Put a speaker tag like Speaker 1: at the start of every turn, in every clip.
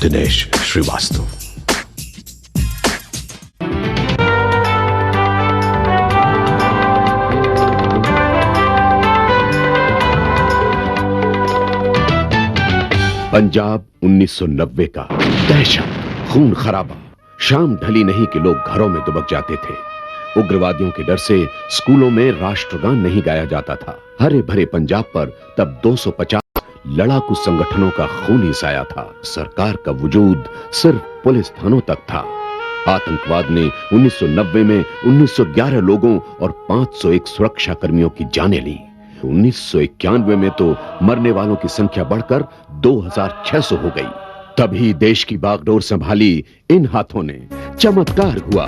Speaker 1: दिनेश श्रीवास्तव। पंजाब 1990 का दहशत, खून खराबा। शाम ढली नहीं कि लोग घरों में दुबक जाते थे। उग्रवादियों के डर से स्कूलों में राष्ट्रगान नहीं गाया जाता था। हरे भरे पंजाब पर तब 250 लड़ाकू संगठनों का खूनी साया था। सरकार का वजूद सिर्फ पुलिस थानों तक था। आतंकवाद ने 1990 में 1911 लोगों और 501 सुरक्षा कर्मियों की जानें ली। 1991 में तो मरने वालों की संख्या बढ़कर 2600 हो गई। तभी देश की बागडोर संभाली इन हाथों ने। चमत्कार हुआ,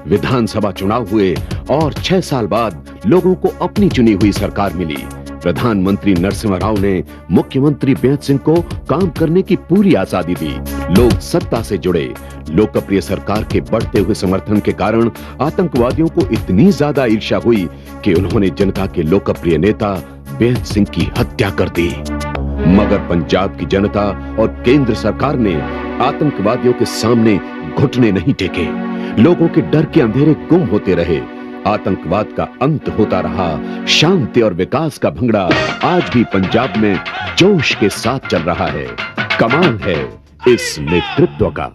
Speaker 1: विधानसभा चुनाव हुए और 6 साल बाद लोगों को अपनी चुनी हुई सरकार मिली। प्रधानमंत्री नरसिम्हा राव ने मुख्यमंत्री बेअंत सिंह को काम करने की पूरी आजादी दी। लोग सत्ता से जुड़े। लोकप्रिय सरकार के बढ़ते हुए समर्थन के कारण आतंकवादियों को इतनी ज्यादा ईर्ष्या हुई कि उन्होंने जनता के लोकप्रिय नेता बेअंत सिंह की हत्या कर दी। मगर पंजाब की जनता और केंद्र सरकार ने आतंकवादियों के सामने घुटने नहीं टेके। लोगों के डर के अंधेरे गुम होते रहे। आतंकवाद का अंत होता रहा। शांति और विकास का भंगड़ा आज भी पंजाब में जोश के साथ चल रहा है। कमाल है इस नेतृत्व का।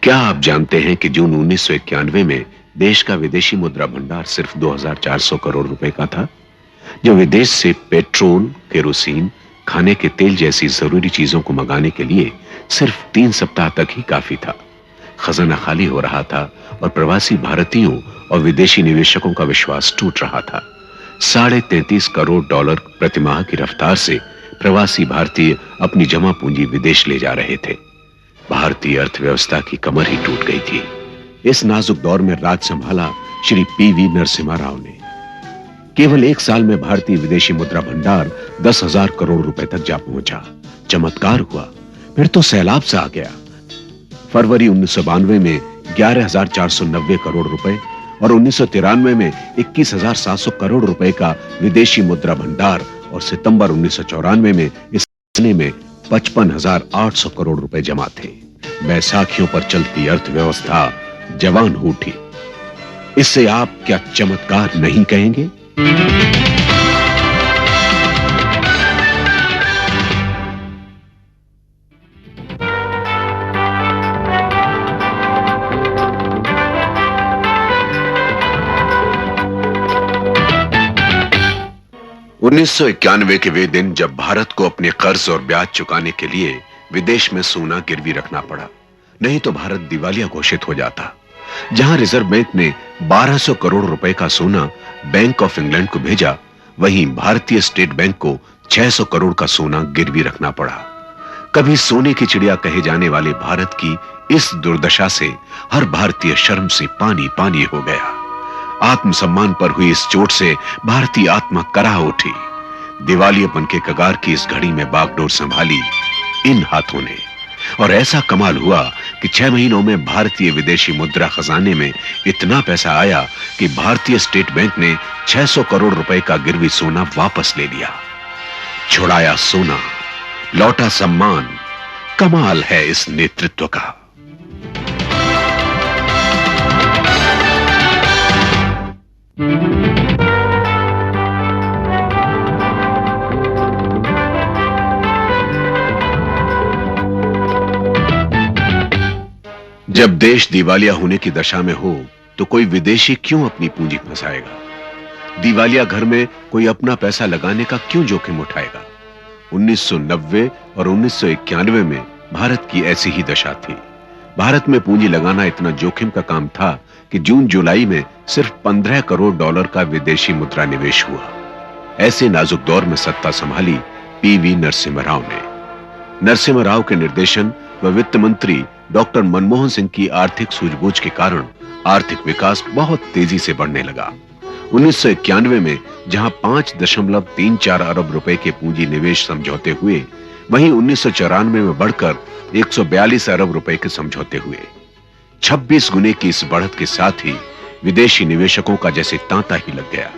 Speaker 1: क्या आप जानते हैं कि जून 1991 में देश का विदेशी मुद्रा भंडार सिर्फ 2400 करोड़ रुपए का था, जो विदेश से पेट्रोल, केरोसिन, खाने के तेल जैसी जरूरी चीजों को मंगाने के लिए सिर्फ 3 सप्ताह तक ही काफी था। खजाना खाली हो रहा था और प्रवासी भारतीयों और विदेशी निवेशकों का विश्वास टूट रहा था। $33.5 करोड़ प्रतिमाह की रफ्तार से प्रवासी भारतीय अपनी जमा पूंजी विदेश ले जा रहे थे। भारतीय अर्थव्यवस्था की कमर ही टूट गई थी। इस नाजुक दौर में राज संभाला श्री पीवी नरसिम्हा राव ने। केवल 1 साल में भारतीय विदेशी मुद्रा भंडार 10,000 करोड़ रुपए तक जा पहुंचा। चमत्कार हुआ, फिर तो सैलाब सा आ गया। फरवरी 1992 में 11,490 करोड़ रुपए और 1993 में 21,700 करोड़ रुपए का विदेशी मुद्रा भंडार और सितंबर 1994 में इस में 55,800 करोड़ रुपए जमा थे। बैसाखियों पर चलती अर्थव्यवस्था जवान हो उठी। इससे आप क्या चमत्कार नहीं कहेंगे? उन्नीस के वे दिन जब भारत को अपने कर्ज और ब्याज चुकाने के लिए विदेश में सोना गिरवी रखना पड़ा, नहीं तो भारत दिवालिया घोषित हो जाता। जहां रिजर्व बैंक ने 1200 करोड़ रुपए का सोना बैंक ऑफ इंग्लैंड को भेजा, वहीं भारतीय स्टेट बैंक को 600 करोड़ का सोना गिरवी रखना पड़ा। कभी सोने की चिड़िया कहे जाने वाले भारत की इस दुर्दशा से हर भारतीय शर्म से पानी पानी हो गया। आत्मसम्मान पर हुई इस चोट से भारतीय आत्मा कराह उठी। दिवालियापन के कगार की इस घड़ी में बागडोर संभाली इन हाथों ने। और ऐसा कमाल हुआ कि 6 महीनों में भारतीय विदेशी मुद्रा खजाने में इतना पैसा आया कि भारतीय स्टेट बैंक ने 600 करोड़ रुपए का गिरवी सोना वापस ले लिया। छुड़ाया सोना, लौटा सम्मान। कमाल है इस नेतृत्व का। जब देश दिवालिया होने की दशा में हो तो कोई विदेशी क्यों अपनी पूंजी फंसाएगा? दिवालिया घर में कोई अपना पैसा लगाने का क्यों जोखिम उठाएगा? 1990 और 1991 में भारत की ऐसी ही दशा थी। भारत में पूंजी लगाना इतना जोखिम का काम था कि जून जुलाई में सिर्फ $15 करोड़ का विदेशी मुद्रा निवेश हुआ। ऐसे नाजुक दौर में सत्ता संभाली पीवी नरसिम्हा राव ने। नरसिम्हा राव के निर्देशन व वित्त मंत्री डॉक्टर मनमोहन सिंह की आर्थिक सूझबूझ के कारण आर्थिक विकास बहुत तेजी से बढ़ने लगा। 1991 में जहां 5.34 अरब रुपए के पूंजी निवेश समझौते हुए, वहीं 1994 में बढ़कर 142 अरब रुपए के समझौते हुए। 26 गुने की इस बढ़त के साथ ही विदेशी निवेशकों का जैसे तांता ही लग गया।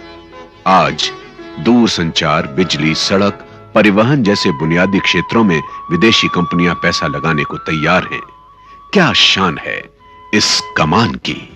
Speaker 1: आज दूरसंचार, बिजली, सड़क, परिवहन जैसे बुनियादी क्षेत्रों में विदेशी कंपनियां पैसा लगाने को तैयार हैं। क्या शान है इस कमान की।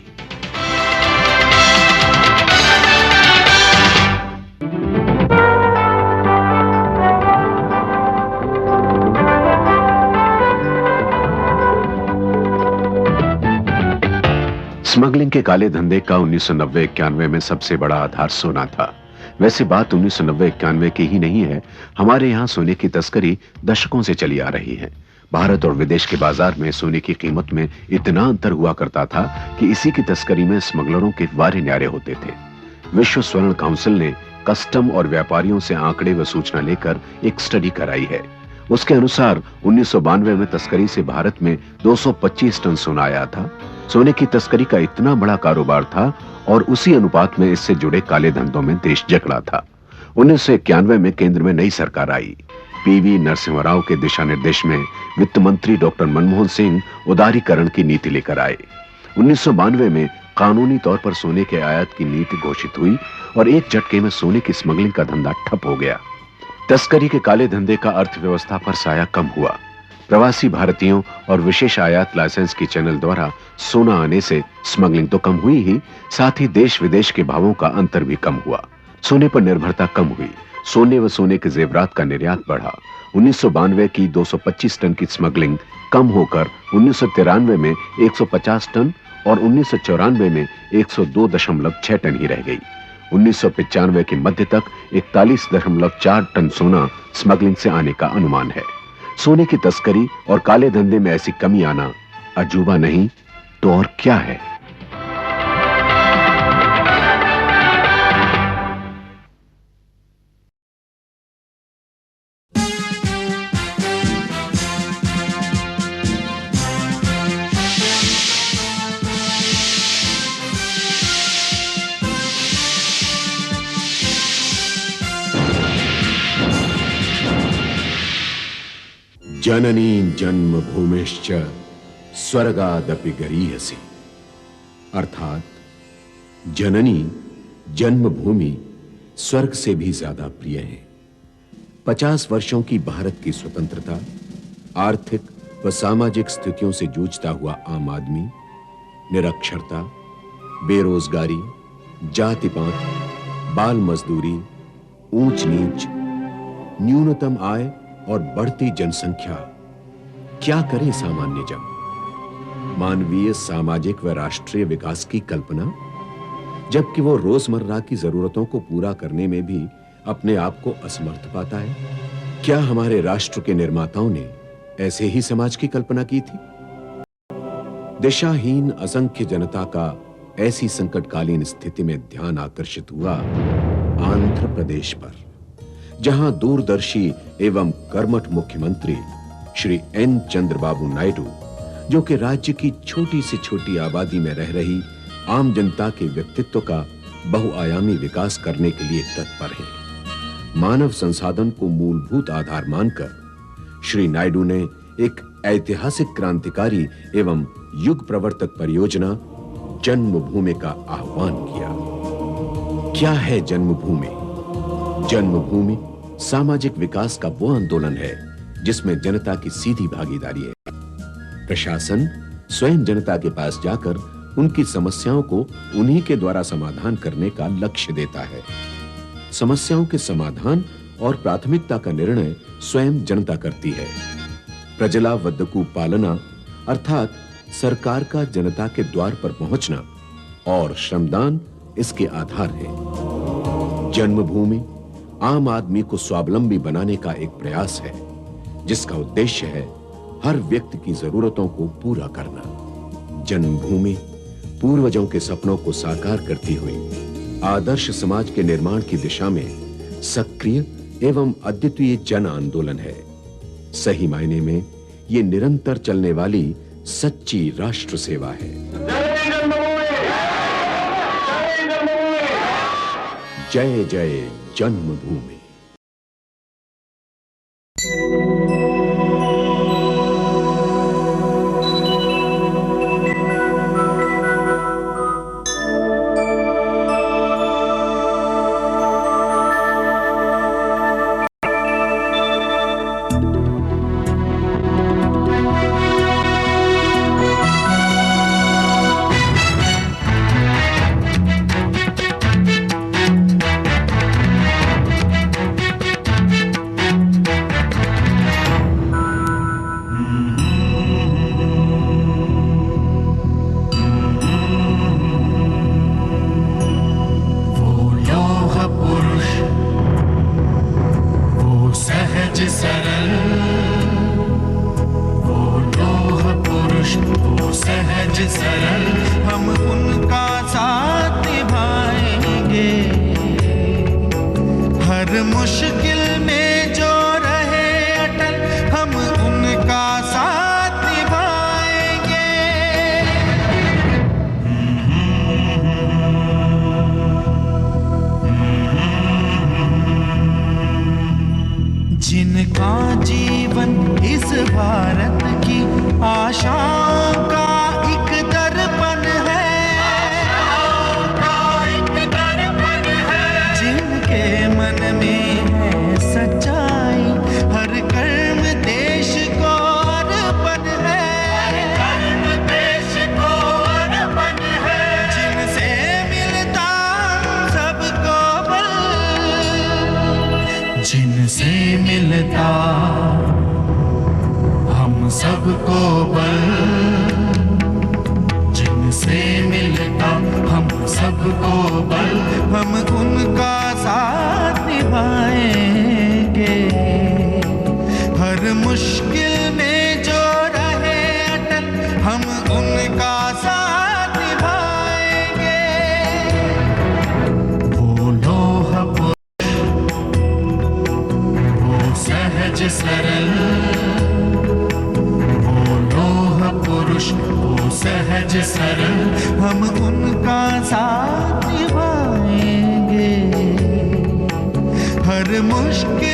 Speaker 1: स्मगलिंग के काले धंधे का 1990-91 में सबसे बड़ा आधार सोना था। वैसे बात 1990-91 की ही नहीं है, हमारे यहाँ सोने की तस्करी दशकों से चली आ रही है। भारत और विदेश के बाजार में सोने की कीमत में इतना अंतर हुआ करता था कि इसी की तस्करी में स्मगलरों के वारे न्यारे होते थे। विश्व स्वर्ण काउंसिल ने कस्टम और व्यापारियों से आंकड़े व सूचना लेकर एक स्टडी कराई है। उसके अनुसार 1992 में तस्करी से भारत में 225 टन सोना आया था। सोने की तस्करी का इतना बड़ा कारोबार था और उसी अनुपात में इससे जुड़े काले धंधों में देश जकड़ा था। 1991 में केंद्र में नई सरकार आई। पीवी नरसिम्हा राव के दिशा निर्देश में वित्त मंत्री डॉक्टर मनमोहन सिंह उदारीकरण की नीति लेकर आए। 1992 में कानूनी तौर पर सोने के आयात की नीति घोषित हुई और एक झटके में सोने की स्मगलिंग का धंधा ठप हो गया। तस्करी के काले धंधे का अर्थव्यवस्था पर साया कम हुआ। प्रवासी भारतीयों और विशेष आयात लाइसेंस की चैनल द्वारा सोना आने से स्मगलिंग तो कम हुई ही, साथ ही देश विदेश के भावों का अंतर भी कम हुआ। सोने पर निर्भरता कम हुई। सोने व सोने के जेवरात का निर्यात बढ़ा। 1992 की 225 टन की स्मगलिंग कम होकर 1993 में 150 टन और 1994 में 102.6 टन ही रह गई। 1995 के मध्य तक 41.4 टन सोना स्मगलिंग से आने का अनुमान है। सोने की तस्करी और काले धंधे में ऐसी कमी आना अजूबा नहीं तो और क्या है। जननी जन्मभूमिश्च स्वर्गादपि गरीयसी। अर्थात जननी जन्मभूमि स्वर्ग से भी ज्यादा प्रिय है। 50 वर्षों की भारत की स्वतंत्रता, आर्थिक व सामाजिक स्थितियों से जूझता हुआ आम आदमी, निरक्षरता, बेरोजगारी, जाति-पात, बाल मजदूरी, ऊंच नीच, न्यूनतम आय और बढ़ती जनसंख्या, क्या करे सामान्य जन। मानवीय, सामाजिक व राष्ट्रीय विकास की कल्पना, जबकि वो रोजमर्रा की जरूरतों को पूरा करने में भी अपने आप को असमर्थ पाता है। क्या हमारे राष्ट्र के निर्माताओं ने ऐसे ही समाज की कल्पना की थी? दिशाहीन असंख्य जनता का ऐसी संकटकालीन स्थिति में ध्यान आकर्षित हुआ आंध्र प्रदेश पर, जहां दूरदर्शी एवं कर्मठ मुख्यमंत्री श्री एन चंद्रबाबू नायडू, जो कि राज्य की छोटी से छोटी आबादी में रह रही आम जनता के व्यक्तित्व का बहुआयामी विकास करने के लिए तत्पर हैं। मानव संसाधन को मूलभूत आधार मानकर श्री नायडू ने एक ऐतिहासिक क्रांतिकारी एवं युग प्रवर्तक परियोजना जन्मभूमि का आह्वान किया। क्या है जन्मभूमि? जन्मभूमि सामाजिक विकास का वो आंदोलन है जिसमें जनता की सीधी भागीदारी है। प्रशासन स्वयं जनता के पास जाकर उनकी समस्याओं को उन्हीं के द्वारा समाधान करने का लक्ष्य देता है। समस्याओं के समाधान और प्राथमिकता का निर्णय स्वयं जनता करती है। प्रजला वद्दकु पालना अर्थात सरकार का जनता के द्वार पर पहुंचना और श्रमदान इसके आधार है। जन्मभूमि आम आदमी को स्वावलंबी बनाने का एक प्रयास है, जिसका उद्देश्य है हर व्यक्ति की जरूरतों को पूरा करना। जन्मभूमि पूर्वजों के सपनों को साकार करती हुई आदर्श समाज के निर्माण की दिशा में सक्रिय एवं अद्वितीय जन आंदोलन है। सही मायने में ये निरंतर चलने वाली सच्ची राष्ट्र सेवा है। जय जय जन्मभूमि।
Speaker 2: हर मुश्किल में जो रहे अटल, हम उनका साथ निभाएंगे। जिनका जीवन इस भारत की आशाओं का एक दर्पण है, जिनके मन में है सच्चाई, हर कर्म देश को अर्पण है, जिनसे मिलता सबको बल, जिनसे मिलता हम सबको बल, जिनसे मिलता हम सबको बल, हम उनका साथ निभाएंगे। हर मुश्किल में जो रहे अटल, हम उनका साथ निभाएंगे। वो लोह पुरुष, वो सहज सरल, वो सहज सरल, हम उनका साथ निभाएंगे। हर मुश्किल